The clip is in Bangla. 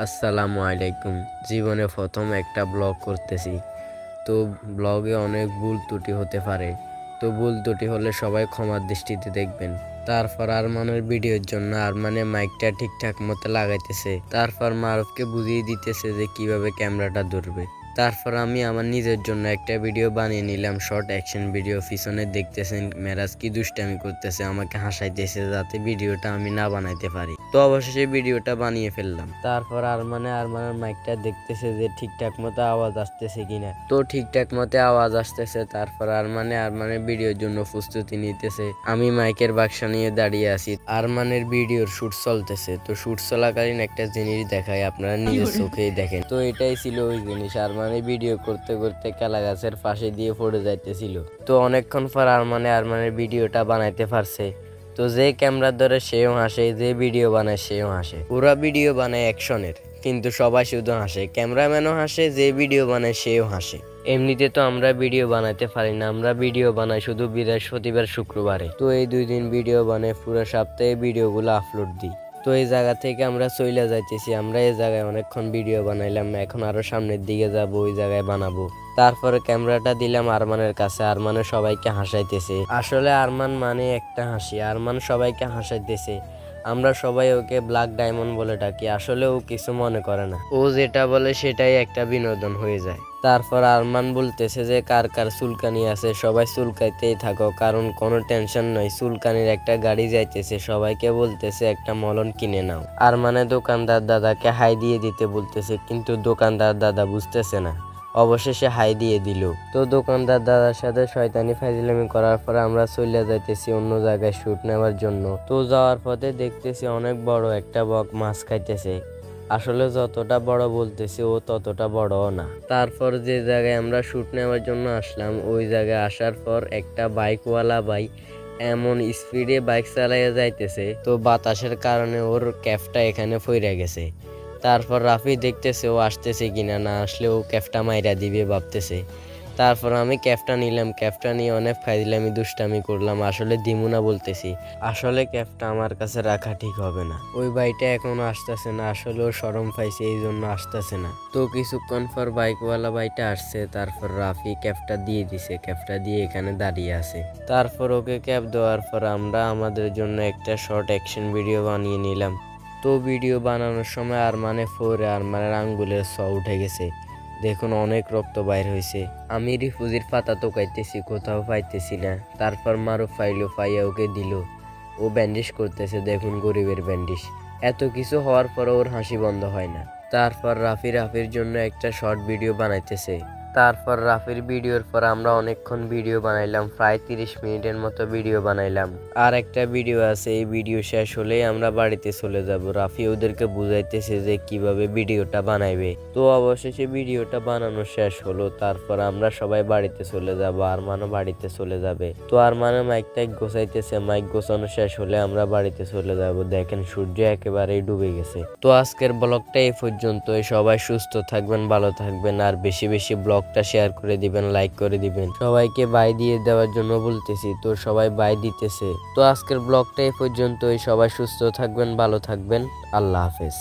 আসসালামু আলাইকুম। জীবনে প্রথম একটা ব্লগ করতেছি, তো ব্লগে অনেক ভুল ত্রুটি হতে পারে। তো ভুল ত্রুটি হলে সবাই ক্ষমার দৃষ্টিতে দেখবেন। তারপর আরমানের ভিডিওর জন্য আরমানের মাইকটা ঠিকঠাক মতো লাগাইতেছে, তারপর মারুফকে বুঝিয়ে দিতেছে যে কিভাবে ক্যামেরাটা ধরবে। তারপর আমি আমার নিজের জন্য একটা ভিডিও বানিয়ে নিলাম, শর্ট অ্যাকশন ভিডিও। পিছনে দেখতেছেন মেরাজ কি দুষ্টামি করতেছে, আমাকে হাসাইতেছে যাতে ভিডিওটা আমি না বানাইতে পারি। তো অবশেষে ভিডিওটা বানিয়ে ফেললাম। তারপর আরমানের মাইকটা দেখতেছে যে ঠিকঠাক মতো আওয়াজ আসতেছে কিনা। তো ঠিকঠাক মতো আওয়াজ আসতেছে। তারপর আরমানের ভিডিওর জন্য প্রস্তুতি নিতেছে। আমি মাইকের বাক্সা নিয়ে দাঁড়িয়ে আছি, আরমানের ভিডিওর শুট চলতেছে। তো শুট চলাকালীন একটা জিনিস দেখায়, আপনারা নিজের চোখেই দেখেন। তো এটাই ছিল ওই জিনিস। আরমানের ভিডিও করতে করতে কেলা গাছের পাশে দিয়ে পড়ে যাইতেছিল। তো অনেকক্ষণ পর আরমানের ভিডিওটা বানাইতে পারছে। তো যে ক্যামেরা ধরে সেও হাসে, যে ভিডিও বানায় সেও হাসে। পুরা ভিডিও বানায় অ্যাকশনের, কিন্তু সবাই শুধু হাসে। ক্যামেরাম্যানও হাসে, যে ভিডিও বানায় সেও হাসে। এমনিতে তো আমরা ভিডিও বানাইতে পারি না, আমরা ভিডিও বানাই শুধু বৃহস্পতিবার শুক্রবারে। তো এই 2 দিন ভিডিও বানাই, পুরো সপ্তাহে ভিডিওগুলো আপলোড দিই। তো এই জায়গা থেকে আমরা চইলা যাইতেছি। আমরা এই জায়গায় অনেকক্ষণ ভিডিও বানাইলাম, এখন আরো সামনের দিকে যাব, ওই জায়গায় বানাবো। তারপরে ক্যামেরাটা দিলাম আরমানের কাছে। আরমানে সবাইকে হাসাইতেছে। আসলে আরমান মানে একটা হাসি, আরমান সবাইকে হাসাইতেছে। আমরা সবাই ওকে ব্ল্যাক ডায়মন্ড বলে ডাকি। আসলে ও কিছু মনে করে না, ও যেটা বলে সেটাই একটা বিনোদন হয়ে যায়। তারপর আরমান বলতেছে যে কার কার চুলকানি আছে সবাই চুলকাইতেই থাকো, কারণ কোনো টেনশন নয়, চুলকানির একটা গাড়ি যাইতেছে। সবাইকে বলতেছে একটা মলন কিনে নাও। আরমানে দোকানদার দাদাকে হাই দিয়ে দিতে বলতেছে, কিন্তু দোকানদার দাদা বুঝতেছে না। অবশেষে হাই দিয়ে দিল। তো দোকানদার দাদার সাথে শয়তানি ফাইজলামি করার পরে আমরা চলে যাইতেছি অন্য জায়গায় শুট নেওয়ার জন্য। তো যাওয়ার পথে দেখতেছি অনেক বড় একটা বক মাছ খাইতেছে। আসলে যতটা বড় বলতেছি ও ততটা বড়ও না। তারপর যে জায়গায় আমরা শুট নেওয়ার জন্য আসলাম, ওই জায়গায় আসার পর একটা বাইকওয়ালা ভাই এমন স্পিডে বাইক চালাইয়া যাইতেছে, তো বাতাসের কারণে ওর ক্যাফটা এখানে ফইরা গেছে। তারপর রাফি দেখতেছে ও আসতেছে কিনা, না আসলে ও ক্যাফটা মাইরা দিবে ভাবতেছে। তারপর আমি ক্যাফটা নিলাম, ক্যাফটা নিয়ে অনেক ফাইজলামি দুষ্টামি করলাম। আসলে দিমু না বলতেছি, আসলে ক্যাফটা আমার কাছে রাখা ঠিক হবে না। ওই বাইকটা এখনো আসতেছে না, আসলে ও শরম পাইছে এই জন্য আসতেছে না। তো কিছুক্ষণ পর বাইকওয়ালা বাইকটা আসছে। তারপর রাফি ক্যাফটা দিয়ে দিছে, ক্যাফটা দিয়ে এখানে দাঁড়িয়ে আছে। তারপর ওকে ক্যাপ দেওয়ার পর আমরা আমাদের জন্য একটা শর্ট অ্যাকশন ভিডিও বানিয়ে নিলাম। তো ভিডিও বানানোর সময় আরমানের আঙ্গুলের ছ উঠে গেছে, দেখুন অনেক রক্ত বাইর হয়েছে। আমি রিফুজির পাতা তোকাইতেছি, কোথাও পাইতেছি না। তারপর মারুফ পাইয়া ওকে দিল, ও ব্যান্ডেজ করতেছে, দেখুন গরিবের ব্যান্ডেজ। এত কিছু হওয়ার পর ওর হাসি বন্ধ হয় না। তারপর রাফির জন্য একটা শর্ট ভিডিও বানাইতেছে। তারপর রাফির ভিডিওর পর আমরা অনেকক্ষণ ভিডিও বানাইলাম, প্রায় 30 মিনিটের মতো ভিডিও বানাইলাম। আর একটা ভিডিও আছে, এই ভিডিও শেষ হলেই আমরা বাড়িতে চলে যাব। রাফি ওদেরকে বুঝাইতেছে যে কিভাবে ভিডিওটা বানাইবে। তো অবশেষে ভিডিওটা বানানো শেষ হলো। তারপর আমরা সবাই বাড়িতে চলে যাব, আরমানও বাড়িতে চলে যাবে। তো আরমানও মাইকটা গোছাইতেছে, মাইক গোছানো শেষ হলে আমরা বাড়িতে চলে যাব। দেখেন সূর্য একেবারেই ডুবে গেছে। তো আজকের ব্লগটা এই পর্যন্তই। সবাই সুস্থ থাকবেন, ভালো থাকবেন, আর বেশি বেশি ব্লগটা শেয়ার করে দিবেন, লাইক করে দিবেন। সবাইকে বাই দিয়ে দেওয়ার জন্য বলতেছি, তো সবাই বাই দিতেছে। তো আজকের ব্লগটা এই পর্যন্তই। সবাই সুস্থ থাকবেন, ভালো থাকবেন, আল্লাহ হাফেজ।